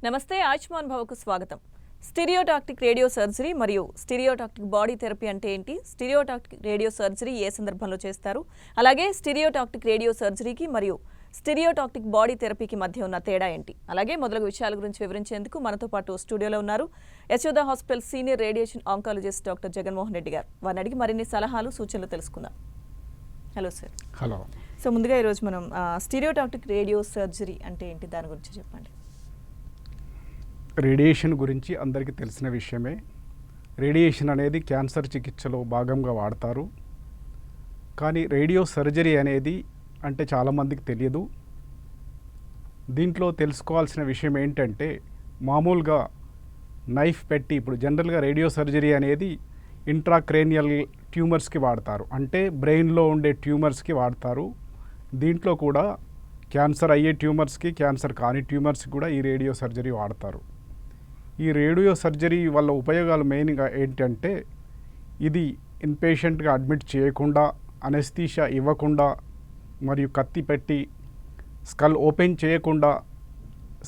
నమస్తే ఆయుష్మాన్ భవకు స్వాగతం. Stereotactic radio surgery మరియు స్టీరియోటాక్టిక్ బాడీ థెరపీ అంటే ఏంటి, స్టీరియోటాక్టిక్ రేడియో సర్జరీ ఏ సందర్భంలో చేస్తారు, అలాగే స్టీరియోటాక్టిక్ రేడియో సర్జరీకి మరియు స్టీరియోటాక్టిక్ బాడీ థెరపీకి మధ్య ఉన్న తేడా ఏంటి, అలాగే మొదలగు విషయాల గురించి వివరించేందుకు మనతో పాటు స్టూడియోలో ఉన్నారు Yashoda hospital senior radiation oncologist doctor Jaganmohan Reddy గారు. వారిని అడిగి మరిన్ని సలహాలు సూచనలు తెలుసుకుందాం. Hello sir. హలో. సో ముందుగా ఈరోజు మనం స్టీరియోటాక్టిక్ రేడియో సర్జరీ అంటే ఏంటి, దాని గురించి చెప్పండి. రేడియేషన్ గురించి అందరికీ తెలిసిన విషయమే. రేడియేషన్ అనేది క్యాన్సర్ చికిత్సలో భాగంగా వాడతారు. కానీ రేడియో సర్జరీ అనేది అంటే చాలామందికి తెలియదు. దీంట్లో తెలుసుకోవాల్సిన విషయం ఏంటంటే, మామూలుగా నైఫ్ పెట్టి, ఇప్పుడు జనరల్గా రేడియో సర్జరీ అనేది ఇంట్రాక్రేనియల్ ట్యూమర్స్కి వాడతారు, అంటే బ్రెయిన్లో ఉండే ట్యూమర్స్కి వాడతారు. దీంట్లో కూడా క్యాన్సర్ అయ్యే ట్యూమర్స్కి, క్యాన్సర్ కాని ట్యూమర్స్కి కూడా ఈ రేడియో సర్జరీ వాడతారు. ఈ రేడియో సర్జరీ వల్ల ఉపయోగాలు మెయిన్గా ఏంటంటే, ఇది ఇన్పేషెంట్గా అడ్మిట్ చేయకుండా, అనెస్థీషియా ఇవ్వకుండా, మరియు కత్తి పెట్టి స్కల్ ఓపెన్ చేయకుండా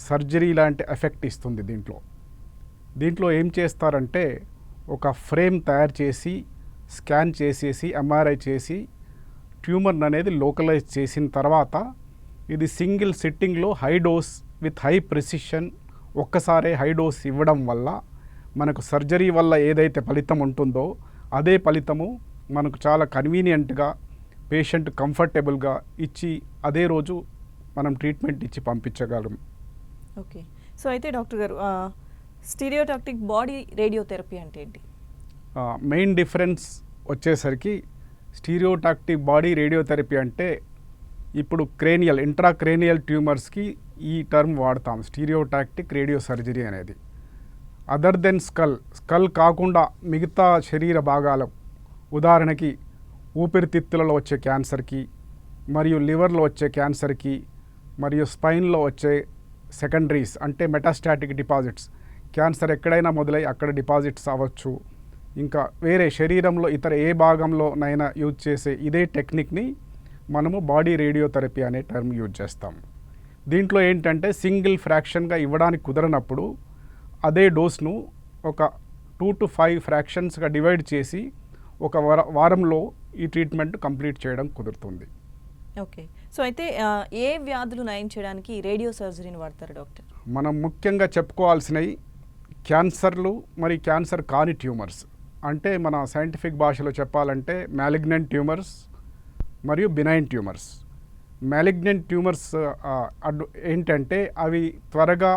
సర్జరీ లాంటి ఎఫెక్ట్ ఇస్తుంది. దీంట్లో ఏం చేస్తారంటే, ఒక ఫ్రేమ్ తయారు చేసి స్కాన్ చేసేసి ఎంఆర్ఐ చేసి ట్యూమర్ అనేది లోకలైజ్ చేసిన తర్వాత, ఇది సింగిల్ సిట్టింగ్లో high dose with high precision ఒక్కసారే హై డోస్ ఇవ్వడం వల్ల మనకు సర్జరీ వల్ల ఏదైతే ఫలితం ఉంటుందో అదే ఫలితము మనకు చాలా కన్వీనియంట్గా, పేషెంట్ కంఫర్టబుల్గా ఇచ్చి అదే రోజు మనం ట్రీట్మెంట్ ఇచ్చి పంపించగలం. ఓకే. సో అయితే డాక్టర్ గారు, స్టీరియోటాక్టిక్ బాడీ రేడియోథెరపీ అంటే ఏంటి? మెయిన్ డిఫరెన్స్ వచ్చేసరికి, స్టీరియోటాక్టిక్ బాడీ రేడియోథెరపీ అంటే ఇప్పుడు ఇంట్రాక్రేనియల్ ట్యూమర్స్కి ఈ టర్మ్ వాడతాం, స్టీరియోటాక్టిక్ రేడియో సర్జరీ అనేది. అదర్ దెన్ స్కల్ కాకుండా మిగతా శరీర భాగాలు, ఉదాహరణకి ఊపిరితిత్తులలో వచ్చే క్యాన్సర్కి, మరియు లివర్లో వచ్చే క్యాన్సర్కి, మరియు స్పైన్లో వచ్చే సెకండరీస్ అంటే మెటాస్టాటిక్ డిపాజిట్స్, క్యాన్సర్ ఎక్కడైనా మొదలై అక్కడ డిపాజిట్స్ అవ్వచ్చు. ఇంకా వేరే శరీరంలో ఇతర ఏ భాగంలోనైనా యూజ్ చేసే ఇదే టెక్నిక్ని మనము బాడీ రేడియోథెరపీ అనే టర్మ్ యూజ్ చేస్తాం. దీంట్లో ఏంటంటే, సింగిల్ ఫ్రాక్షన్గా ఇవ్వడానికి కుదరనప్పుడు అదే డోస్ను ఒక 2 to 5 ఫ్రాక్షన్స్గా డివైడ్ చేసి ఒక వారంలో ఈ ట్రీట్మెంట్ కంప్లీట్ చేయడం కుదురుతుంది. ఓకే. సో అయితే ఏ వ్యాధులు నయం చేయడానికి రేడియో సర్జరీని వాడతారు డాక్టర్? మనం ముఖ్యంగా చెప్పుకోవాల్సినవి క్యాన్సర్లు మరి క్యాన్సర్ కాని ట్యూమర్స్. అంటే మన సైంటిఫిక్ భాషలో చెప్పాలంటే మ్యాలిగ్నెంట్ ట్యూమర్స్ మరియు బినైన్ ట్యూమర్స్. మ్యాలిగ్నెంట్ ట్యూమర్స్ ఏంటంటే, అవి త్వరగా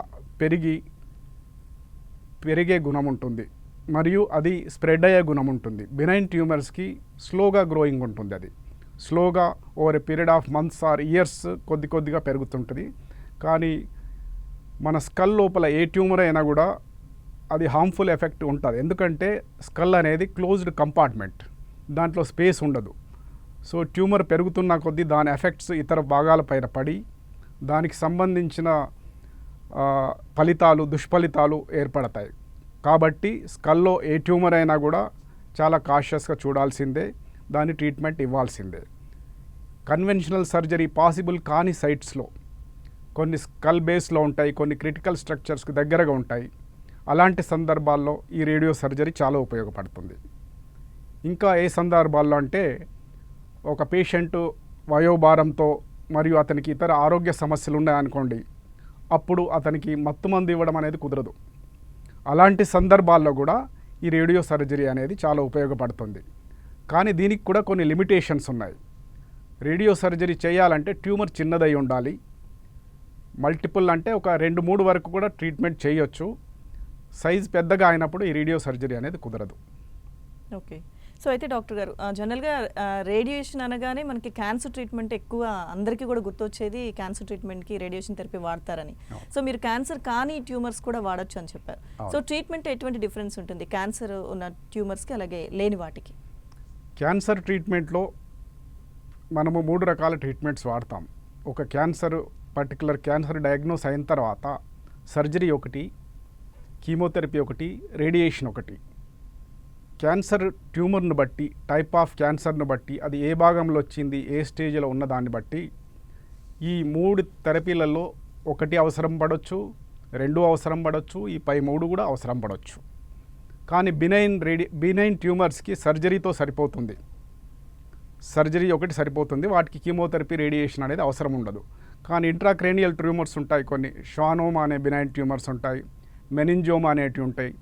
పెరిగే గుణం ఉంటుంది మరియు అది స్ప్రెడ్ అయ్యే గుణం ఉంటుంది. బినైన్ ట్యూమర్స్కి స్లోగా గ్రోయింగ్ ఉంటుంది, అది స్లోగా over a period of months or years కొద్దిగా పెరుగుతుంటుంది. కానీ మన స్కల్ లోపల ఏ ట్యూమర్ అయినా కూడా అది హార్మ్ఫుల్ ఎఫెక్ట్ ఉంటుంది. ఎందుకంటే స్కల్ అనేది క్లోజ్డ్ కంపార్ట్మెంట్, దాంట్లో స్పేస్ ఉండదు. సో ట్యూమర్ పెరుగుతున్న కొద్దీ దాని ఎఫెక్ట్స్ ఇతర భాగాలపైన పడి దానికి సంబంధించిన దుష్ఫలితాలు ఏర్పడతాయి. కాబట్టి స్కల్లో ఏ ట్యూమర్ అయినా కూడా చాలా కాషియస్గా చూడాల్సిందే, దాని ట్రీట్మెంట్ ఇవ్వాల్సిందే. కన్వెన్షనల్ సర్జరీ పాసిబుల్ కాని సైట్స్లో కొన్ని స్కల్ బేస్లో ఉంటాయి, కొన్ని క్రిటికల్ స్ట్రక్చర్స్కి దగ్గరగా ఉంటాయి. అలాంటి సందర్భాల్లో ఈ రేడియో సర్జరీ చాలా ఉపయోగపడుతుంది. ఇంకా ఏ సందర్భాల్లో అంటే, ఒక పేషెంట్ వయోభారంతో మరియు అతనికి ఇతర ఆరోగ్య సమస్యలు ఉన్నాయనుకోండి, అప్పుడు అతనికి మత్తుమందు ఇవ్వడం అనేది కుదరదు. అలాంటి సందర్భాల్లో కూడా ఈ రేడియో సర్జరీ అనేది చాలా ఉపయోగపడుతుంది. కానీ దీనికి కూడా కొన్ని లిమిటేషన్స్ ఉన్నాయి. రేడియో సర్జరీ చేయాలంటే ట్యూమర్ చిన్నదై ఉండాలి. మల్టిపుల్ అంటే ఒక 2-3 వరకు కూడా ట్రీట్మెంట్ చేయొచ్చు. సైజ్ పెద్దగా అయినప్పుడు ఈ రేడియో సర్జరీ అనేది కుదరదు. ఓకే. సో అయితే డాక్టర్ గారు, జనరల్గా రేడియేషన్ అనగానే మనకి క్యాన్సర్ ట్రీట్మెంట్ ఎక్కువ అందరికీ కూడా గుర్తొచ్చేది, క్యాన్సర్ ట్రీట్మెంట్కి రేడియేషన్ థెరపీ వాడతారని. సో మీరు క్యాన్సర్ కానీ ట్యూమర్స్ కూడా వాడచ్చు అని చెప్పారు. సో ట్రీట్మెంట్ ఎటువంటి డిఫరెన్స్ ఉంటుంది క్యాన్సర్ ఉన్న ట్యూమర్స్కి అలాగే లేని వాటికి? క్యాన్సర్ ట్రీట్మెంట్లో మనము 3 రకాల ట్రీట్మెంట్స్ వాడతాం. ఒక పర్టికులర్ క్యాన్సర్ డయాగ్నోస్ అయిన తర్వాత సర్జరీ ఒకటి, కీమోథెరపీ ఒకటి, రేడియేషన్ ఒకటి. క్యాన్సర్ ట్యూమర్ను బట్టి, టైప్ ఆఫ్ క్యాన్సర్ను బట్టి, అది ఏ భాగంలో వచ్చింది, ఏ స్టేజ్లో ఉన్న దాన్ని బట్టి ఈ 3 థెరపీలలో ఒకటి అవసరం పడవచ్చు, రెండు అవసరం పడవచ్చు, ఈ పై 3 కూడా అవసరం పడవచ్చు. కానీ బినైన్ ట్యూమర్స్కి సర్జరీతో సరిపోతుంది. సర్జరీ ఒకటి సరిపోతుంది, వాటికి కీమోథెరపీ రేడియేషన్ అనేది అవసరం ఉండదు. కానీ ఇంట్రాక్రేనియల్ ట్యూమర్స్ ఉంటాయి, కొన్ని షానోమా అనే బినైన్ ట్యూమర్స్ ఉంటాయి, మెనింజోమా అనేటివి ఉంటాయి.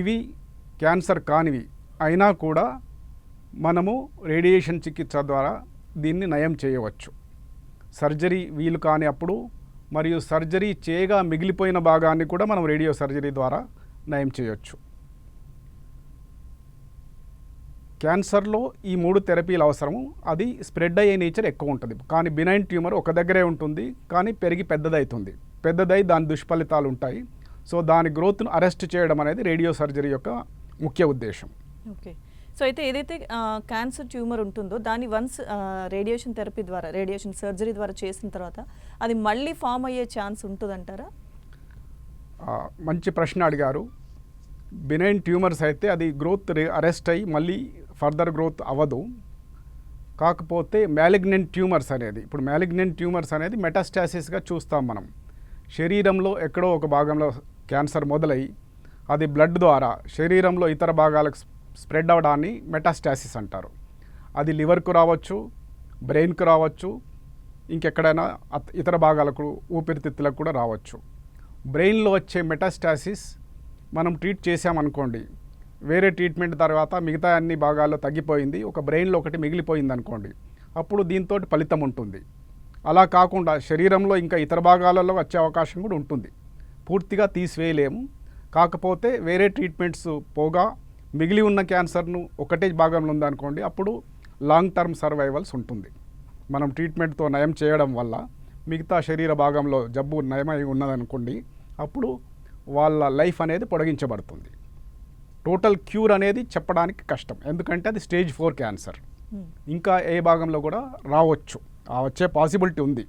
ఇవి క్యాన్సర్ కానివి అయినా కూడా మనము రేడియేషన్ చికిత్స ద్వారా దీన్ని నయం చేయవచ్చు. సర్జరీ వీలు కాని అప్పుడు మరియు సర్జరీ చేయగా మిగిలిపోయిన భాగాన్ని కూడా మనం రేడియో సర్జరీ ద్వారా నయం చేయొచ్చు. క్యాన్సర్లో ఈ 3 థెరపీలు అవసరము. అది స్ప్రెడ్ అయ్యే నేచర్ ఎక్కువ ఉంటుంది. కానీ బినైన్ ట్యూమర్ ఒక దగ్గరే ఉంటుంది, కానీ పెరిగి పెద్దదవుతుంది. పెద్దదై దాని దుష్ఫలితాలు ఉంటాయి. సో దాని గ్రోత్ను అరెస్ట్ చేయడం అనేది రేడియో సర్జరీ యొక్క ముఖ్య ఉద్దేశం. ఓకే. సో అయితే ఏదైతే క్యాన్సర్ ట్యూమర్ ఉంటుందో దాన్ని వన్స్ రేడియేషన్ థెరపీ ద్వారా, రేడియేషన్ సర్జరీ ద్వారా చేసిన తర్వాత అది మళ్ళీ ఫామ్ అయ్యే ఛాన్స్ ఉంటుందంటారా? మంచి ప్రశ్న అడిగారు. బినైన్ ట్యూమర్స్ అయితే అది గ్రోత్ అరెస్ట్ అయ్యి మళ్ళీ ఫర్దర్ గ్రోత్ అవ్వదు. కాకపోతే మ్యాలిగ్నెంట్ ట్యూమర్స్ అనేది, ఇప్పుడు మ్యాలిగ్నెంట్ ట్యూమర్స్ అనేది మెటాస్టాసిస్గా చూస్తాం మనం. శరీరంలో ఎక్కడో ఒక భాగంలో క్యాన్సర్ మొదలై అది బ్లడ్ ద్వారా శరీరంలో ఇతర భాగాలకు స్ప్రెడ్ అవ్వడాన్ని మెటాస్టాసిస్ అంటారు. అది లివర్కు రావచ్చు, బ్రెయిన్కు రావచ్చు, ఇంకెక్కడైనా ఇతర భాగాలకు ఊపిరితిత్తులకు కూడా రావచ్చు. బ్రెయిన్లో వచ్చే మెటాస్టాసిస్ మనం ట్రీట్ చేసామనుకోండి, వేరే ట్రీట్మెంట్ తర్వాత మిగతా అన్ని భాగాల్లో తగ్గిపోయింది, ఒక బ్రెయిన్లో ఒకటి మిగిలిపోయింది అనుకోండి, అప్పుడు దీంతో ఫలితం ఉంటుంది. అలా కాకుండా శరీరంలో ఇంకా ఇతర భాగాలలో వచ్చే అవకాశం కూడా ఉంటుంది. పూర్తిగా తీసివేయలేము. కాకపోతే వేరే ట్రీట్మెంట్స్ పోగా మిగిలి ఉన్న క్యాన్సర్ను ఒకటే భాగంలో ఉందనుకోండి, అప్పుడు లాంగ్ టర్మ్ సర్వైవల్స్ ఉంటుంది. మనం ట్రీట్మెంట్తో నయం చేయడం వల్ల మిగతా శరీర భాగంలో జబ్బు నయమై ఉన్నదనుకోండి, అప్పుడు వాళ్ళ లైఫ్ అనేది పొడిగించబడుతుంది. టోటల్ క్యూర్ అనేది చెప్పడానికి కష్టం, ఎందుకంటే అది స్టేజ్ 4 క్యాన్సర్. ఇంకా ఏ భాగంలో కూడా రావచ్చు, వచ్చే పాసిబిలిటీ ఉంది.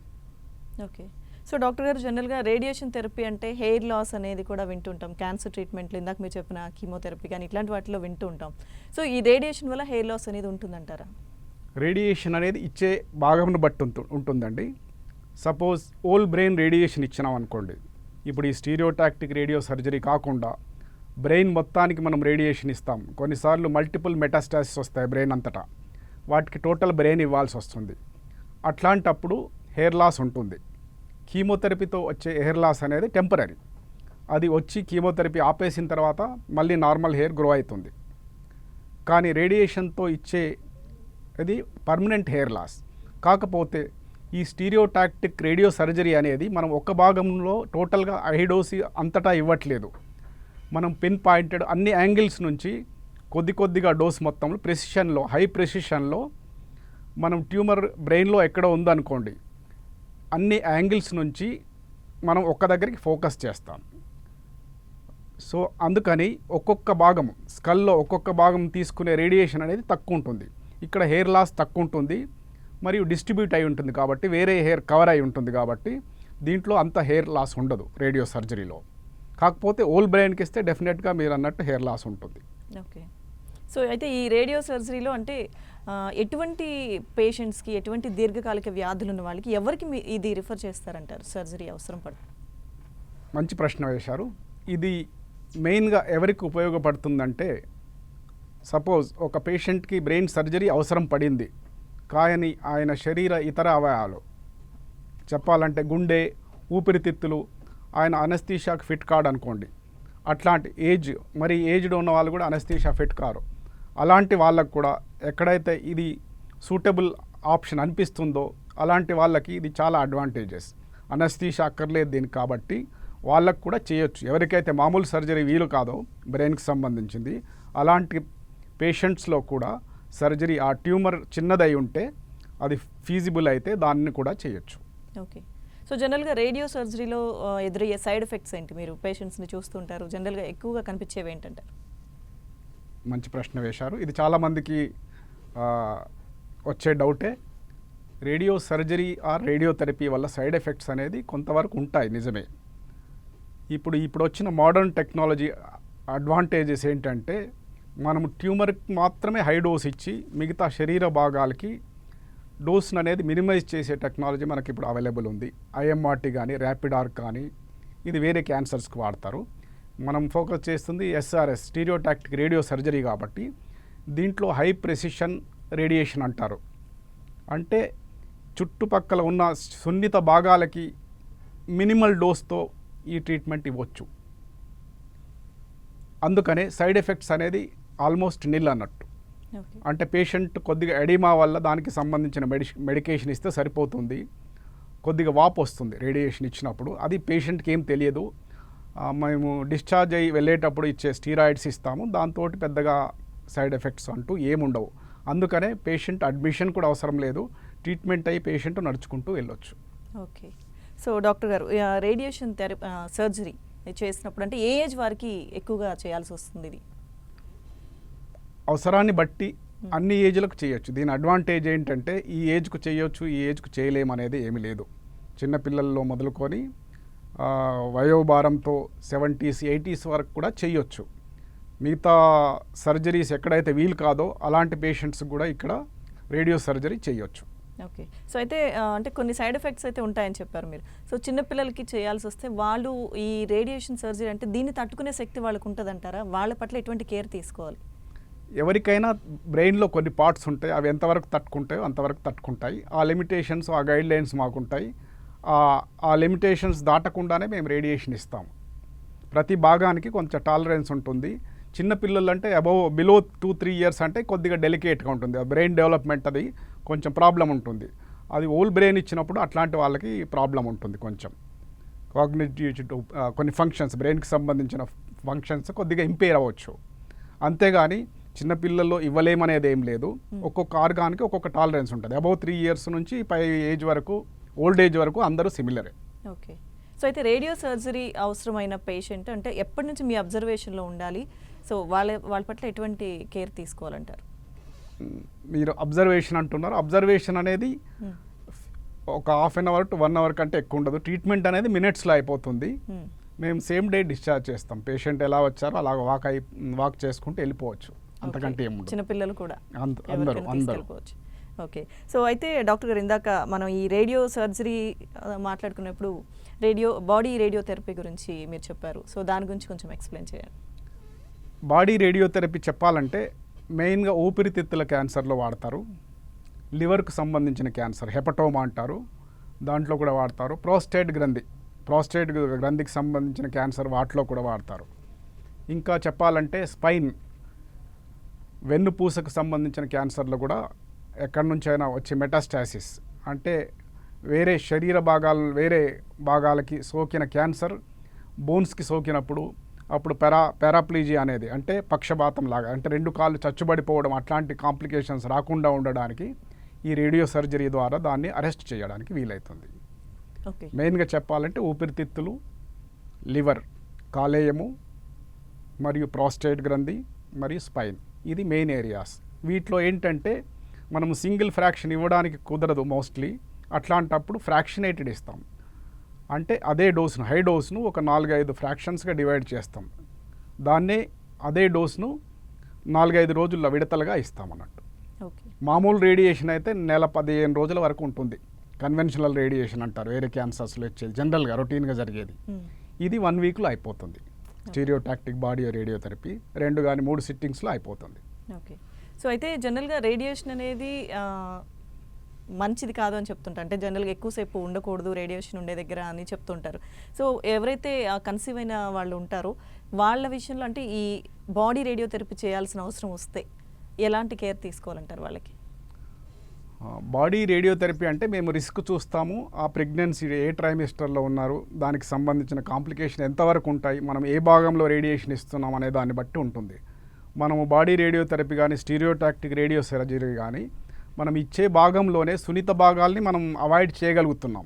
ఓకే. సో డాక్టర్ గారు, జనరల్గా రేడియేషన్ థెరపీ అంటే హెయిర్ లాస్ అనేది కూడా వింటుంటాం. క్యాన్సర్ ట్రీట్మెంట్లో ఇందాక మీరు చెప్పిన కీమోథెరపీ కానీ ఇట్లాంటి వాటిలో వింటూ ఉంటాం. సో ఈ రేడియేషన్ వల్ల హెయిర్ లాస్ అనేది ఉంటుందంటారా? రేడియేషన్ అనేది ఇచ్చే భాగంను బట్టి ఉంటుందండి. సపోజ్ ఓల్ బ్రెయిన్ రేడియేషన్ ఇచ్చినాం అనుకోండి, ఇప్పుడు ఈ స్టీరియోటాక్టిక్ రేడియో సర్జరీ కాకుండా బ్రెయిన్ మొత్తానికి మనం రేడియేషన్ ఇస్తాం. కొన్నిసార్లు మల్టిపుల్ మెటాస్టాసిస్ వస్తాయి బ్రెయిన్ అంతటా, వాటికి టోటల్ బ్రెయిన్ ఇవ్వాల్సి వస్తుంది. అట్లాంటప్పుడు హెయిర్ లాస్ ఉంటుంది. కీమోథెరపీతో వచ్చే హెయిర్ లాస్ అనేది టెంపరీ. అది వచ్చి కీమోథెరపీ ఆపేసిన తర్వాత మళ్ళీ నార్మల్ హెయిర్ గ్రో అవుతుంది. కానీ రేడియేషన్తో ఇచ్చే అది పర్మనెంట్ హెయిర్ లాస్. కాకపోతే ఈ స్టీరియోటాక్టిక్ రేడియో సర్జరీ అనేది మనం ఒక్క భాగంలో టోటల్గా హై డోస్ అంతటా ఇవ్వట్లేదు. మనం పిన్ పాయింటెడ్ అన్ని యాంగిల్స్ నుంచి కొద్దిగా డోస్ మొత్తంలో ప్రెసిషన్లో, హై ప్రెసిషన్లో మనం ట్యూమర్ బ్రెయిన్లో ఎక్కడ ఉందనుకోండి, అన్ని యాంగిల్స్ నుంచి మనం ఒక్క దగ్గరికి ఫోకస్ చేస్తాం. సో అందుకని ఒక్కొక్క భాగం స్కల్లో ఒక్కొక్క భాగం తీసుకునే రేడియేషన్ అనేది తక్కువ ఉంటుంది. ఇక్కడ హెయిర్ లాస్ తక్కువ ఉంటుంది మరియు డిస్ట్రిబ్యూట్ అయి ఉంటుంది కాబట్టి, వేరే హెయిర్ కవర్ అయి ఉంటుంది కాబట్టి దీంట్లో అంత హెయిర్ లాస్ ఉండదు రేడియో సర్జరీలో. కాకపోతే ఓల్ బ్రెయిన్కి ఇస్తే డెఫినెట్గా మీరు అన్నట్టు హెయిర్ లాస్ ఉంటుంది. ఓకే. సో అయితే ఈ రేడియో సర్జరీలో అంటే ఎటువంటి పేషెంట్స్కి, ఎటువంటి దీర్ఘకాలిక వ్యాధులు ఉన్న వాళ్ళకి ఎవరికి ఇది రిఫర్ చేస్తారంటారు సర్జరీ అవసరం పడుతుంది? మంచి ప్రశ్న వేశారు. ఇది మెయిన్గా ఎవరికి ఉపయోగపడుతుందంటే, సపోజ్ ఒక పేషెంట్కి బ్రెయిన్ సర్జరీ అవసరం పడింది, కానీ ఆయన శరీర ఇతర అవయవాలు చెప్పాలంటే గుండె, ఊపిరితిత్తులు ఆయన అనస్థీషియాకి ఫిట్ కాడు అనుకోండి. అట్లాంటి ఏజ్డ్ ఉన్న వాళ్ళు కూడా అనస్థీషియా ఫిట్ కారు. అలాంటి వాళ్ళకు కూడా ఎక్కడైతే ఇది సూటబుల్ ఆప్షన్ అనిపిస్తుందో అలాంటి వాళ్ళకి ఇది చాలా అడ్వాంటేజెస్. అనస్థీషియా అక్కర్లేదు దీనికి, కాబట్టి వాళ్ళకు కూడా చేయొచ్చు. ఎవరికైతే మామూలు సర్జరీ వీలు కాదో బ్రెయిన్కి సంబంధించింది, అలాంటి పేషెంట్స్లో కూడా సర్జరీ, ఆ ట్యూమర్ చిన్నదై ఉంటే అది ఫీజిబుల్ అయితే దాన్ని కూడా చేయొచ్చు. ఓకే. సో జనరల్గా రేడియో సర్జరీలో ఎదురయ్యే సైడ్ ఎఫెక్ట్స్ ఏంటి? మీరు పేషెంట్స్ని చూస్తుంటారు, జనరల్గా ఎక్కువగా కనిపించేవి ఏంటంటారు? మంచి ప్రశ్న వేశారు. ఇది చాలామందికి వచ్చే డౌటే. రేడియో సర్జరీ ఆర్ రేడియోథెరపీ వల్ల సైడ్ ఎఫెక్ట్స్ అనేది కొంతవరకు ఉంటాయి, నిజమే. ఇప్పుడు వచ్చిన మోడర్న్ టెక్నాలజీ అడ్వాంటేజెస్ ఏంటంటే, మనము ట్యూమర్కి మాత్రమే హై డోస్ ఇచ్చి మిగతా శరీర భాగాలకి డోస్ను అనేది మినిమైజ్ చేసే టెక్నాలజీ మనకి ఇప్పుడు అవైలబుల్ ఉంది. ఐఎంఆర్టీ కానీ, ర్యాపిడ్ ఆర్క్ కానీ, ఇది వేరే క్యాన్సర్స్కి వాడతారు. మనం ఫోకస్ చేస్తుంది ఎస్ఆర్ఎస్ స్టీరియోటాక్టిక్ రేడియో సర్జరీ కాబట్టి దీంట్లో హై ప్రెసిషన్ రేడియేషన్ అంటారు. అంటే చుట్టుపక్కల ఉన్న సున్నిత భాగాలకి మినిమల్ డోస్తో ఈ ట్రీట్మెంట్ ఇవ్వచ్చు. అందుకనే సైడ్ ఎఫెక్ట్స్ అనేది ఆల్మోస్ట్ నిల్ అన్నట్టు. ఓకే. అంటే పేషెంట్ కొద్దిగా ఎడిమా వల్ల దానికి సంబంధించిన మెడికేషన్ ఇస్తే సరిపోతుంది. కొద్దిగా వాపు వస్తుంది రేడియేషన్ ఇచ్చినప్పుడు, అది పేషెంట్కి ఏం తెలియదు. మేము డిశ్చార్జ్ అయ్యి వెళ్ళేటప్పుడు ఇచ్చే స్టీరాయిడ్స్ ఇస్తాము, దాంతో పెద్దగా సైడ్ ఎఫెక్ట్స్ అంటూ ఏముండవు. అందుకనే పేషెంట్ అడ్మిషన్ కూడా అవసరం లేదు, ట్రీట్మెంట్ అయ్యి పేషెంట్ నడుచుకుంటూ వెళ్ళొచ్చు. ఓకే. సో డాక్టర్ గారు, రేడియేషన్ థెరపీ సర్జరీ చేసినప్పుడు అంటే ఏ ఏజ్ వారికి ఎక్కువగా చేయాల్సి వస్తుంది? ఇది అవసరాన్ని బట్టి అన్ని ఏజ్లకు చేయొచ్చు. దీని అడ్వాంటేజ్ ఏంటంటే ఈ ఏజ్కు చేయొచ్చు, ఈ ఏజ్కు చేయలేము అనేది ఏమీ లేదు. చిన్నపిల్లల్లో మొదలుకొని వయోభారంతో 70s 80s వరకు కూడా చేయొచ్చు. మిగతా సర్జరీస్ ఎక్కడైతే వీలు కాదో అలాంటి పేషెంట్స్ కూడా ఇక్కడ రేడియో సర్జరీ చేయొచ్చు. ఓకే. సో అయితే అంటే కొన్ని సైడ్ ఎఫెక్ట్స్ అయితే ఉంటాయని చెప్పారు మీరు. సో చిన్నపిల్లలకి చేయాల్సి వస్తే వాళ్ళు ఈ రేడియేషన్ సర్జరీ అంటే దీన్ని తట్టుకునే శక్తి వాళ్ళకు ఉంటుందంటారా? వాళ్ళ పట్ల ఎటువంటి కేర్ తీసుకోవాలి? ఎవరికైనా బ్రెయిన్లో కొన్ని పార్ట్స్ ఉంటాయి, అవి ఎంతవరకు తట్టుకుంటాయో అంతవరకు తట్టుకుంటాయి. ఆ లిమిటేషన్స్, ఆ గైడ్ లైన్స్ మాకుంటాయి. ఆ లిమిటేషన్స్ దాటకుండానే మేము రేడియేషన్ ఇస్తాము. ప్రతి భాగానికి కొంచెం టాలరెన్స్ ఉంటుంది. చిన్నపిల్లలు అంటే బిలో 2-3 years అంటే కొద్దిగా డెలికేట్గా ఉంటుంది. బ్రెయిన్ డెవలప్మెంట్ అది కొంచెం ప్రాబ్లం ఉంటుంది. అది ఓల్ బ్రెయిన్ ఇచ్చినప్పుడు అట్లాంటి వాళ్ళకి ప్రాబ్లం ఉంటుంది. కొంచెం కాగ్నిటివ్ కొన్ని ఫంక్షన్స్, బ్రెయిన్కి సంబంధించిన ఫంక్షన్స్ కొద్దిగా ఇంపేర్ అవ్వచ్చు. అంతేగాని చిన్నపిల్లల్లో ఇవ్వలేమనేది ఏం లేదు. ఒక్కొక్క ఆర్గాన్కి ఒక్కొక్క టాలరెన్స్ ఉంటుంది. అబౌవ్ 3 years నుంచి పై ఏజ్ వరకు, ఓల్డ్ ఏజ్ వరకు అందరూ సిమిలరే. ఓకే. సో అయితే రేడియో సర్జరీ అవసరమైన పేషెంట్ అంటే ఎప్పటి నుంచి మీ అబ్జర్వేషన్లో ఉండాలి? సో వాళ్ళ పట్ల ఎటువంటి కేర్ తీసుకోవాలంటారు? మీరు అబ్జర్వేషన్ అంటున్నారు. అబ్జర్వేషన్ అనేది ఒక 1/2 hour to 1 hour కంటే ఎక్కువ ఉండదు. ట్రీట్మెంట్ అనేది మినిట్స్లో అయిపోతుంది. మేము సేమ్ డే డిశ్చార్జ్ చేస్తాం. పేషెంట్ ఎలా వచ్చారో అలా వాక్ చేసుకుంటూ వెళ్ళిపోవచ్చు. అంతకంటే ఏముండదు. చిన్నపిల్లలు కూడా అందరూ. తీసుకెళ్ళిపోవచ్చు. ఓకే. సో అయితే డాక్టర్ గారు, ఇందాక మనం ఈ రేడియో సర్జరీ మాట్లాడుకున్నప్పుడు బాడీ రేడియోథెరపీ గురించి మీరు చెప్పారు. సో దాని గురించి కొంచెం ఎక్స్ప్లెయిన్ చేయండి. బాడీ రేడియోథెరపీ చెప్పాలంటే మెయిన్గా ఊపిరితిత్తుల క్యాన్సర్లో వాడతారు. లివర్కు సంబంధించిన క్యాన్సర్ హెపటోమా అంటారు, దాంట్లో కూడా వాడతారు. ప్రోస్టేట్ గ్రంథికి సంబంధించిన క్యాన్సర్ వాటిలో కూడా వాడతారు. ఇంకా చెప్పాలంటే స్పైన్, వెన్నుపూసకు సంబంధించిన క్యాన్సర్లో కూడా ఎక్కడి నుంచైనా వచ్చే మెటాస్టాసిస్ అంటే వేరే భాగాలకి సోకిన క్యాన్సర్ బోన్స్కి సోకినప్పుడు అప్పుడు పారాప్లీజియా అనేది అంటే పక్షపాతం లాగా, అంటే 2 కాళ్ళు చచ్చుబడిపోవడం, అట్లాంటి కాంప్లికేషన్స్ రాకుండా ఉండడానికి ఈ రేడియో సర్జరీ ద్వారా దాన్ని అరెస్ట్ చేయడానికి వీలవుతుంది. ఓకే. మెయిన్గా చెప్పాలంటే ఊపిరితిత్తులు, లివర్, కాలేయము మరియు ప్రోస్టేట్ గ్రంథి మరియు స్పైన్, ఇది మెయిన్ ఏరియాస్. వీటిలో ఏంటంటే మనము సింగిల్ ఫ్రాక్షన్ ఇవ్వడానికి కుదరదు మోస్ట్లీ. అట్లాంటప్పుడు ఫ్రాక్షనేటెడ్ ఇస్తాం. అంటే అదే డోస్ను, హై డోస్ను ఒక 4-5 ఫ్రాక్షన్స్గా డివైడ్ చేస్తాం. దాన్నే అదే డోస్ను 4-5 రోజుల్లో విడతలుగా ఇస్తామన్నట్టు. ఓకే. మామూలు రేడియేషన్ అయితే 15 రోజుల వరకు ఉంటుంది. కన్వెన్షనల్ రేడియేషన్ అంటారు, వేరే క్యాన్సర్స్లో వచ్చేది జనరల్గా రొటీన్గా జరిగేది. ఇది 1 weekలో అయిపోతుంది. స్టీరియోటాక్టిక్ బాడీ రేడియోథెరపీ 2 కానీ 3 సిట్టింగ్స్లో అయిపోతుంది. ఓకే. సో అయితే జనరల్గా రేడియేషన్ అనేది మంచిది కాదు అని చెప్తుంటారు. అంటే జనరల్గా ఎక్కువసేపు ఉండకూడదు రేడియేషన్ ఉండే దగ్గర అని చెప్తుంటారు. సో ఎవరైతే కన్సీవ్ అయిన వాళ్ళు ఉంటారో వాళ్ళ విషయంలో అంటే ఈ బాడీ రేడియోథెరపీ చేయాల్సిన అవసరం వస్తే ఎలాంటి కేర్ తీసుకోవాలంటారు వాళ్ళకి? బాడీ రేడియోథెరపీ అంటే మేము రిస్క్ చూస్తాము. ఆ ప్రెగ్నెన్సీ ఏ ట్రైమిస్టర్లో ఉన్నారు, దానికి సంబంధించిన కాంప్లికేషన్ ఎంతవరకు ఉంటాయి, మనం ఏ భాగంలో రేడియేషన్ ఇస్తున్నాం అనే దాన్ని బట్టి ఉంటుంది. మనము బాడీ రేడియోథెరపీ కానీ స్టీరియోటాక్టిక్ రేడియో సర్జరీ కానీ మనం ఇచ్చే భాగంలోనే సున్నిత భాగాల్ని మనం అవాయిడ్ చేయగలుగుతున్నాం.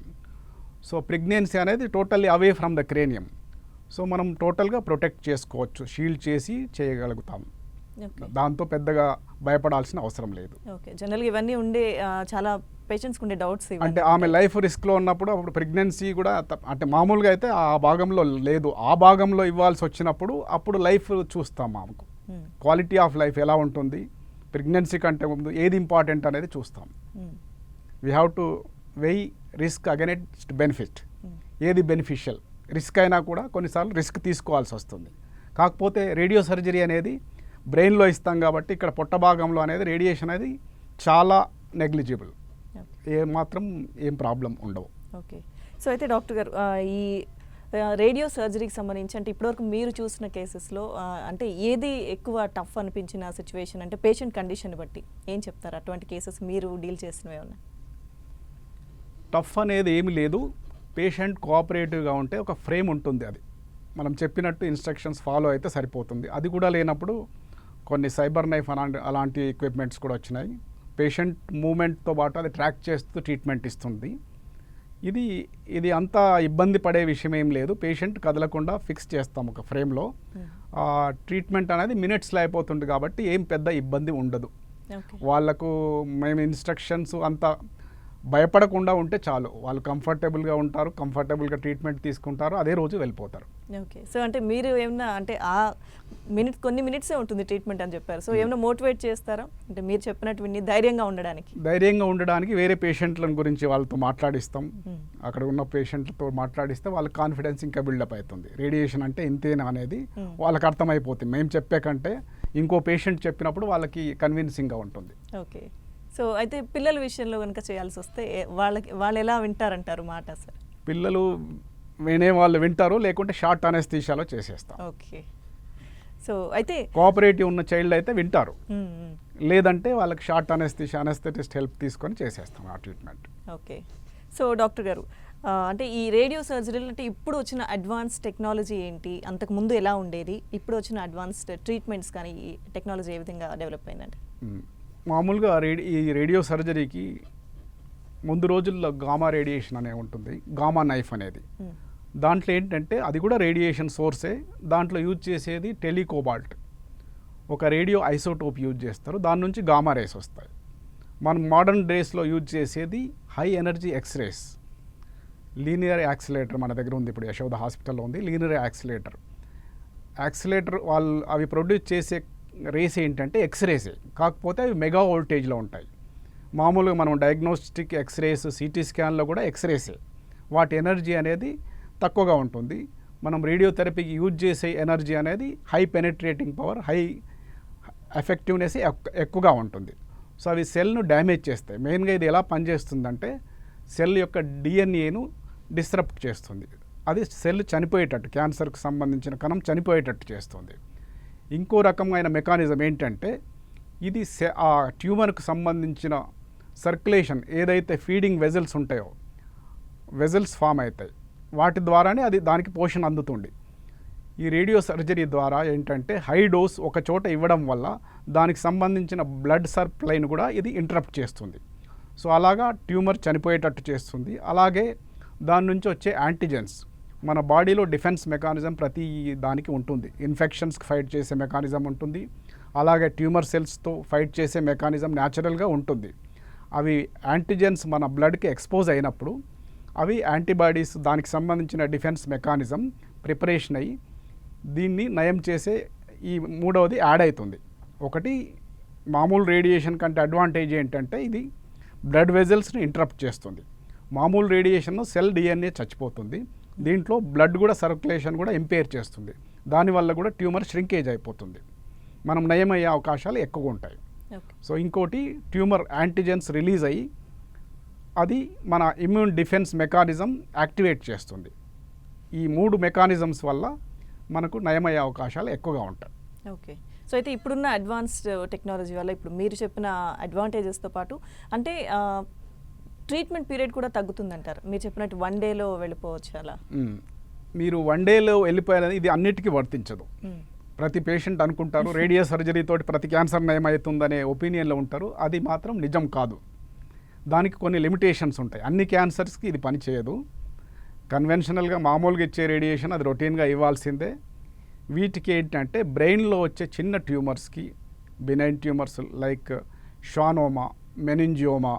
సో ప్రెగ్నెన్సీ అనేది totally away from the cranium. So మనం టోటల్గా ప్రొటెక్ట్ చేసుకోవచ్చు, షీల్డ్ చేసి చేయగలుగుతాం. దాంతో పెద్దగా భయపడాల్సిన అవసరం లేదు. ఓకే. జనరల్గా ఇవన్నీ ఉండే చాలా పేషెంట్స్కి ఉండే డౌట్స్ అంటే ఆమె లైఫ్ రిస్క్లో ఉన్నప్పుడు అప్పుడు ప్రెగ్నెన్సీ కూడా అంటే మామూలుగా అయితే ఆ భాగంలో లేదు, ఆ భాగంలో ఇవ్వాల్సి వచ్చినప్పుడు అప్పుడు లైఫ్ చూస్తాం. ఆమెకు క్వాలిటీ ఆఫ్ లైఫ్ ఎలా ఉంటుంది, ప్రెగ్నెన్సీ కంటే ముందు ఏది ఇంపార్టెంట్ అనేది చూస్తాం. We have to weigh risk against benefit, ఏది బెనిఫిషియల్ రిస్క్ అయినా కూడా కొన్నిసార్లు రిస్క్ తీసుకోవాల్సి వస్తుంది. కాకపోతే రేడియో సర్జరీ అనేది బ్రెయిన్లో ఇస్తాం కాబట్టి ఇక్కడ పొట్ట భాగంలో అనేది రేడియేషన్ అనేది చాలా నెగ్లిజిబుల్, ఏం ప్రాబ్లం ఉండవు. ఓకే. సో అయితే డాక్టర్ గారు ఈ రేడియో సర్జరీకి సంబంధించి అంటే ఇప్పటివరకు మీరు చూసిన కేసెస్లో అంటే ఏది ఎక్కువ టఫ్ అనిపించిన సిచ్యువేషన్ అంటే పేషెంట్ కండిషన్ బట్టి ఏం చెప్తారు? అటువంటి కేసెస్ మీరు డీల్ చేసినవి ఏమన్నా? టఫ్ అనేది ఏమి లేదు. పేషెంట్ కోఆపరేటివ్గా ఉంటే ఒక ఫ్రేమ్ ఉంటుంది, అది మనం చెప్పినట్టు ఇన్స్ట్రక్షన్స్ ఫాలో అయితే సరిపోతుంది. అది కూడా లేనప్పుడు కొన్ని సైబర్ నైఫ్ అలాంటి ఎక్విప్మెంట్స్ కూడా వచ్చినాయి. పేషెంట్ మూమెంట్తో పాటు అది ట్రాక్ చేస్తూ ట్రీట్మెంట్ ఇస్తుంది. ఇది అంత ఇబ్బంది పడే విషయం ఏం లేదు. పేషెంట్ కదలకుండా ఫిక్స్ చేస్తాం ఒక ఫ్రేమ్లో. ట్రీట్మెంట్ అనేది మినిట్స్లో అయిపోతుంది కాబట్టి ఏం పెద్ద ఇబ్బంది ఉండదు. వాళ్ళకు మేము ఇన్స్ట్రక్షన్స్ అంత భయపడకుండా ఉంటే చాలు, వాళ్ళు కంఫర్టబుల్గా ఉంటారు, కంఫర్టబుల్గా ట్రీట్మెంట్ తీసుకుంటారు, అదే రోజు వెళ్ళిపోతారు. ఓకే. సో అంటే మీరు ఏమన్నా అంటే ఆ కొన్ని మినిట్సే ఉంటుంది ట్రీట్మెంట్ అని చెప్పారు. సో ఏమైనా మోటివేట్ చేస్తారా అంటే మీరు చెప్పినట్టు విని ధైర్యంగా ఉండడానికి? వేరే పేషెంట్ల గురించి వాళ్ళతో మాట్లాడిస్తాం. అక్కడ ఉన్న పేషెంట్లతో మాట్లాడిస్తే వాళ్ళ కాన్ఫిడెన్స్ ఇంకా బిల్డప్ అవుతుంది. రేడియేషన్ అంటే ఇంతేనా అనేది వాళ్ళకి అర్థమైపోతుంది. మేము చెప్పే కంటే ఇంకో పేషెంట్ చెప్పినప్పుడు వాళ్ళకి కన్విన్సింగ్గా ఉంటుంది. ఓకే. సో అయితే పిల్లల విషయంలో కనుక చేయాల్సి వస్తే వాళ్ళు ఎలా వింటారంటారు మాట? సార్ పిల్లలు వాళ్ళు వింటారు, లేకుంటే షార్ట్ అనెస్థీషియాలో చేసేస్తాం. ఓకే. సో అయితే కోఆపరేటివ్ ఉన్న చైల్డ్ అయితే వింటారు, లేదంటే వాళ్ళకి షార్ట్ అనెస్థెటిస్ట్ హెల్ప్ తీసుకొని చేసేస్తాం ఆ ట్రీట్మెంట్. ఓకే. సో డాక్టర్ గారు అంటే ఈ రేడియో సర్జరీలు అంటే ఇప్పుడు వచ్చిన అడ్వాన్స్ టెక్నాలజీ ఏంటి, అంతకుముందు ఎలా ఉండేది, ఇప్పుడు వచ్చిన అడ్వాన్స్డ్ ట్రీట్మెంట్స్ కానీ ఈ టెక్నాలజీ ఏ విధంగా డెవలప్ అయిందండి? మామూలుగా ఈ రేడియో సర్జరీకి ముందు రోజుల్లో గామా రేడియేషన్ అనే ఉంటుంది, గామా నైఫ్ అనేది. దాంట్లో ఏంటంటే అది కూడా రేడియేషన్ సోర్సే. దాంట్లో యూజ్ చేసేది టెలికోబాల్ట్, ఒక రేడియో ఐసోటోప్ యూజ్ చేస్తారు, దాని నుంచి గామా రేస్ వస్తాయి. మనం మోడర్న్ డేస్లో యూజ్ చేసేది high energy X rays, linear accelerator మన దగ్గర ఉంది, ఇప్పుడు యశోద హాస్పిటల్లో ఉంది లీనియర్ యాక్సిలేటర్. వాళ్ళు అవి ప్రొడ్యూస్ చేసే రేస్ ఏంటంటే ఎక్స్రేసే, కాకపోతే అవి మెగా వోల్టేజ్లో ఉంటాయి. మామూలుగా మనం డయాగ్నోస్టిక్ ఎక్స్రేస్, సిటీ స్కాన్లో కూడా ఎక్స్రేసే, వాటి ఎనర్జీ అనేది తక్కువగా ఉంటుంది. మనం రేడియోథెరపీకి యూజ్ చేసే ఎనర్జీ అనేది high penetrating power, high effectiveness ఎక్కువగా ఉంటుంది. సో అవి సెల్ను డ్యామేజ్ చేస్తాయి. మెయిన్గా ఇది ఎలా పనిచేస్తుందంటే సెల్ యొక్క డిఎన్ఏను డిస్రప్ట్ చేస్తుంది. అది సెల్ చనిపోయేటట్టు, క్యాన్సర్కి సంబంధించిన కణం చనిపోయేటట్టు చేస్తుంది. ఇంకో రకమైన మెకానిజం ఏంటంటే ఇది ఆ ట్యూమర్కు సంబంధించిన సర్క్యులేషన్, ఏదైతే ఫీడింగ్ వెజల్స్ ఉంటాయో వెజల్స్ ఫామ్ అవుతాయి, వాటి ద్వారానే అది దానికి పోషణ అందుతుంది. ఈ రేడియో సర్జరీ ద్వారా ఏంటంటే హై డోస్ ఒక చోట ఇవ్వడం వల్ల దానికి సంబంధించిన బ్లడ్ సప్లైను కూడా ఇది ఇంటరప్ట్ చేస్తుంది. సో అలాగా ట్యూమర్ చనిపోయేటట్టు చేస్తుంది. అలాగే దాని నుంచి వచ్చే యాంటీజెన్స్, మన బాడీలో డిఫెన్స్ మెకానిజం ప్రతి దానికి ఉంటుంది. ఇన్ఫెక్షన్స్కి ఫైట్ చేసే మెకానిజం ఉంటుంది, అలాగే ట్యూమర్ సెల్స్తో ఫైట్ చేసే మెకానిజం న్యాచురల్గా ఉంటుంది. అవి యాంటీజెన్స్ మన బ్లడ్కి ఎక్స్పోజ్ అయినప్పుడు అవి యాంటీబాడీస్, దానికి సంబంధించిన డిఫెన్స్ మెకానిజం ప్రిపరేషన్ అయ్యి దీన్ని నయం చేసే ఈ మూడవది యాడ్ అవుతుంది. ఒకటి మామూలు రేడియేషన్ కంటే అడ్వాంటేజ్ ఏంటంటే ఇది బ్లడ్ వెజల్స్ని ఇంటరప్ట్ చేస్తుంది. మామూలు రేడియేషన్ సెల్ డిఎన్ఏ చచ్చిపోతుంది, దీంట్లో బ్లడ్ కూడా సర్క్యులేషన్ కూడా ఇంపేర్ చేస్తుంది. దానివల్ల కూడా ట్యూమర్ ష్రింకేజ్ అయిపోతుంది, మనం నయమయ్యే అవకాశాలు ఎక్కువగా ఉంటాయి. సో ఇంకోటి ట్యూమర్ యాంటీజెన్స్ రిలీజ్ అయ్యి అది మన ఇమ్యూన్ డిఫెన్స్ మెకానిజం యాక్టివేట్ చేస్తుంది. ఈ 3 మెకానిజమ్స్ వల్ల మనకు నయమయ్యే అవకాశాలు ఎక్కువగా ఉంటాయి. ఓకే. సో అయితే ఇప్పుడున్న అడ్వాన్స్డ్ టెక్నాలజీ వల్ల ఇప్పుడు మీరు చెప్పిన అడ్వాంటేజెస్తో పాటు అంటే ట్రీట్మెంట్ పీరియడ్ కూడా తగ్గుతుందంటారు. మీరు చెప్పినట్టు 1 డేలో వెళ్ళిపోవచ్చు. అలా మీరు 1 డేలో వెళ్ళిపోయారని ఇది అన్నిటికీ వర్తించదు. ప్రతి పేషెంట్ అనుకుంటారు రేడియో సర్జరీ తోటి ప్రతి క్యాన్సర్ నయమవుతుందనే ఒపీనియన్లో ఉంటారు. అది మాత్రం నిజం కాదు. దానికి కొన్ని లిమిటేషన్స్ ఉంటాయి. అన్ని క్యాన్సర్స్కి ఇది పనిచేయదు. కన్వెన్షనల్గా మామూలుగా ఇచ్చే రేడియేషన్ అది రొటీన్గా ఇవ్వాల్సిందే. వీటికి ఏంటంటే బ్రెయిన్లో వచ్చే చిన్న ట్యూమర్స్కి, బినైన్ ట్యూమర్స్ లైక్ షానోమా, మెనింజియోమా,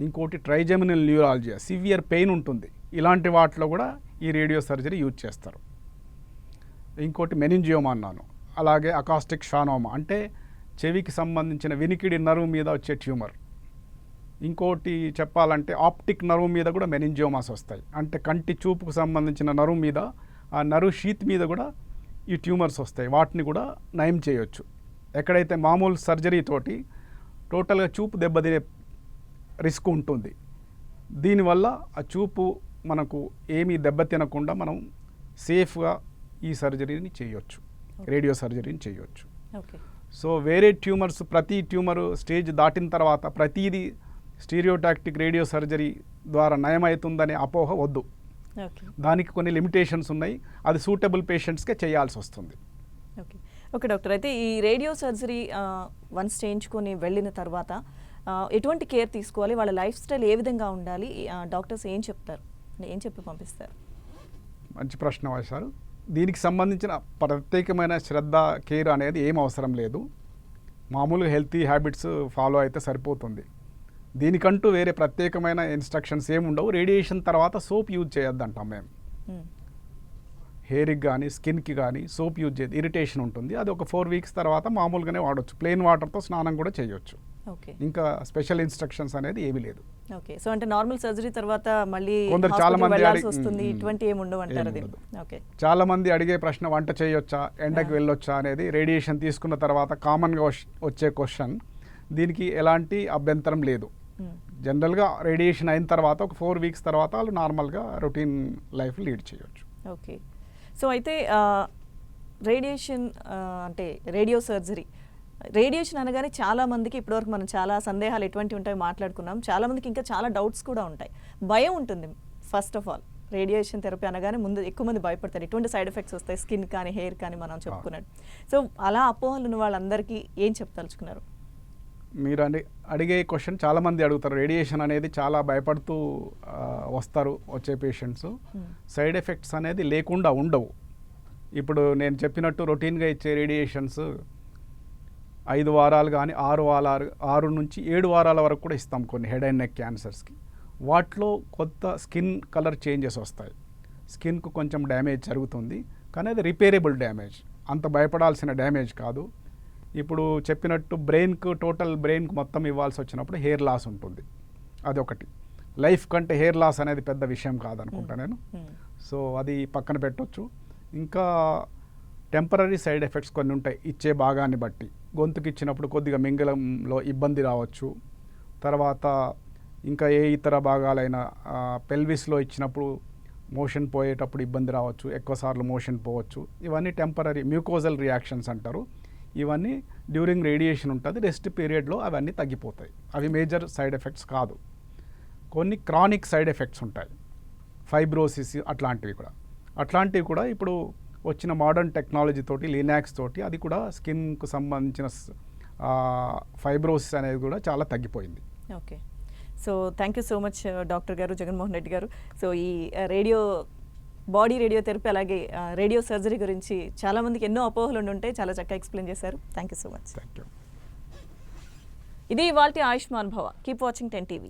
ఇంకోటి ట్రైజెమినల్ న్యూరాలజియా, సివియర్ పెయిన్ ఉంటుంది, ఇలాంటి వాటిలో కూడా ఈ రేడియో సర్జరీ యూజ్ చేస్తారు. ఇంకోటి మెనింజియోమా అన్నాను. అలాగే అకాస్టిక్ షానోమా అంటే చెవికి సంబంధించిన వినికిడి నర్వ్ మీద వచ్చే ట్యూమర్, ఇంకోటి చెప్పాలంటే ఆప్టిక్ నర్వ్ మీద కూడా మెనింజియోమాస్ వస్తాయి. అంటే కంటి చూపుకు సంబంధించిన నర్వ్ మీద, ఆ నర్వ్ షీత్ మీద కూడా ఈ ట్యూమర్స్ వస్తాయి. వాటిని కూడా నయం చేయొచ్చు. ఎక్కడైతే మామూలు సర్జరీ తోటి టోటల్గా చూపు దెబ్బతినే రిస్క్ ఉంటుంది. దీనివల్ల ఆ చూపు మనకు ఏమీ దెబ్బతినకుండా మనం సేఫ్గా ఈ సర్జరీని చేయొచ్చు, రేడియో సర్జరీని చేయొచ్చు. ఓకే. సో వేరే ట్యూమర్స్, ప్రతి ట్యూమర్ స్టేజ్ దాటిన తర్వాత ప్రతిదీ స్టీరియోటాక్టిక్ రేడియో సర్జరీ ద్వారా నయమవుతుందనే అపోహ వద్దు. ఓకే. దానికి కొన్ని లిమిటేషన్స్ ఉన్నాయి. అది సూటబుల్ పేషెంట్స్కే చేయాల్సి వస్తుంది. ఓకే. ఓకే డాక్టర్, అయితే ఈ రేడియో సర్జరీ వన్స్ చేయించుకొని వెళ్ళిన తర్వాత ఎటువంటి కేర్ తీసుకోవాలి, వాళ్ళ లైఫ్ స్టైల్ ఏ విధంగా ఉండాలి, డాక్టర్స్ ఏం చెప్తారు, ఏం చెప్పి పంపిస్తారు? మంచి ప్రశ్న వేశారు. దీనికి సంబంధించిన ప్రత్యేకమైన శ్రద్ధ, కేర్ అనేది ఏం అవసరం లేదు. మామూలుగా హెల్తీ హ్యాబిట్స్ ఫాలో అయితే సరిపోతుంది. దీనికంటూ వేరే ప్రత్యేకమైన ఇన్స్ట్రక్షన్స్ ఏమి ఉండవు. రేడియేషన్ తర్వాత సోప్ యూజ్ చేయొద్దంటాం మేము. హెయిర్కి కానీ స్కిన్కి కానీ సోప్ యూజ్ చేయదు, ఇరిటేషన్ ఉంటుంది. అది ఒక 4 వీక్స్ తర్వాత మామూలుగానే వాడవచ్చు. ప్లెయిన్ వాటర్తో స్నానం కూడా చేయొచ్చు. ఓకే. ఇంకా స్పెషల్ ఇన్స్ట్రక్షన్స్ అనేది ఏమీ లేదు. ఓకే. సో అంటే నార్మల్ సర్జరీ తర్వాత మళ్ళీ కొందరు చాలా మంది వెళ్ళాల్సి వస్తుంది, ఇటువంటి ఏమి ఉండవు అంటారు అది? ఓకే. చాలా మంది అడిగే ప్రశ్న, వంట చేయొచ్చా, ఎండకి వెళ్ళొచ్చా అనేది రేడియేషన్ తీసుకున్న తర్వాత కామన్గా వచ్చే క్వశ్చన్. దీనికి ఎలాంటి అభ్యంతరం లేదు. జనరల్గా రేడియేషన్ అయిన తర్వాత ఒక 4 వీక్స్ తర్వాత వాళ్ళు నార్మల్గా రొటీన్ లైఫ్ లీడ్ చేయొచ్చు. ఓకే. సో అయితే రేడియేషన్ అంటే రేడియో సర్జరీ, రేడియేషన్ అనగానే చాలా మందికి ఇప్పటివరకు మనం చాలా సందేహాలు ఎటువంటివి ఉంటాయో మాట్లాడుకున్నాం. చాలా మందికి ఇంకా చాలా డౌట్స్ కూడా ఉంటాయి, భయం ఉంటుంది. First of all radiation therapy అనగానే ముందు ఎక్కువ మంది భయపడతారు, ఎటువంటి సైడ్ ఎఫెక్ట్స్ వస్తాయి, స్కిన్ కానీ హెయిర్ కానీ మనం చెప్పుకున్నాడు. సో అలా అపోహలు ఉన్న వాళ్ళందరికీ ఏం చెప్పదలుచుకున్నారు? మీరు అడిగే క్వశ్చన్ చాలామంది అడుగుతారు. రేడియేషన్ అనేది చాలా భయపడుతూ వస్తారు వచ్చే పేషెంట్స్. సైడ్ ఎఫెక్ట్స్ అనేది లేకుండా ఉండవు. ఇప్పుడు నేను చెప్పినట్టు రొటీన్గా ఇచ్చే రేడియేషన్స్ 5 వారాలు కానీ 6 నుంచి 7 వారాల వరకు కూడా ఇస్తాం కొన్ని హెడ్ అండ్ నెక్ క్యాన్సర్స్కి. వాటిలో కొత్త స్కిన్ కలర్ చేంజెస్ వస్తాయి, స్కిన్కు కొంచెం డ్యామేజ్ జరుగుతుంది, కానీ అది రిపేరబుల్ డ్యామేజ్, అంత భయపడాల్సిన డ్యామేజ్ కాదు. ఇప్పుడు చెప్పినట్టు టోటల్ బ్రెయిన్కి మొత్తం ఇవ్వాల్సి వచ్చినప్పుడు హెయిర్ లాస్ ఉంటుంది. అదొకటి. లైఫ్ కంటే హెయిర్ లాస్ అనేది పెద్ద విషయం కాదనుకుంటా నేను. సో అది పక్కన పెట్టొచ్చు. ఇంకా టెంపరీ సైడ్ ఎఫెక్ట్స్ కొన్ని ఉంటాయి ఇచ్చే భాగాన్ని బట్టి. గొంతుకి ఇచ్చినప్పుడు కొద్దిగా మింగలంలో ఇబ్బంది రావచ్చు. తర్వాత ఇంకా ఏ ఇతర భాగాలైన పెల్విస్లో ఇచ్చినప్పుడు మోషన్ పోయేటప్పుడు ఇబ్బంది రావచ్చు, ఎక్కువసార్లు మోషన్ పోవచ్చు. ఇవన్నీ టెంపరీ మ్యూకోజల్ రియాక్షన్స్ అంటారు. ఇవన్నీ డ్యూరింగ్ రేడియేషన్ ఉంటుంది, రెస్ట్ పీరియడ్లో అవన్నీ తగ్గిపోతాయి. అవి మేజర్ సైడ్ ఎఫెక్ట్స్ కాదు. కొన్ని క్రానిక్ సైడ్ ఎఫెక్ట్స్ ఉంటాయి, ఫైబ్రోసిస్ అట్లాంటివి కూడా ఇప్పుడు వచ్చిన మోడర్న్ టెక్నాలజీ తోటి, లినాక్స్ తోటి అది కూడా స్కిన్కు సంబంధించిన ఫైబ్రోసిస్ అనేది కూడా చాలా తగ్గిపోయింది. Okay. So thank you so much doctor గారు, జగన్మోహన్ రెడ్డి గారు. సో ఈ బాడీ రేడియో థెరపీ అలాగే రేడియో సర్జరీ గురించి చాలా మందికి ఎన్నో అపోహలు ఉంటే చాలా చక్కగా ఎక్స్ప్లెయిన్ చేశారు. Thank you so much. Thank you. ఇది ఇవాల్టి ఆయుష్మాన్ భవ. Keep watching 10 TV.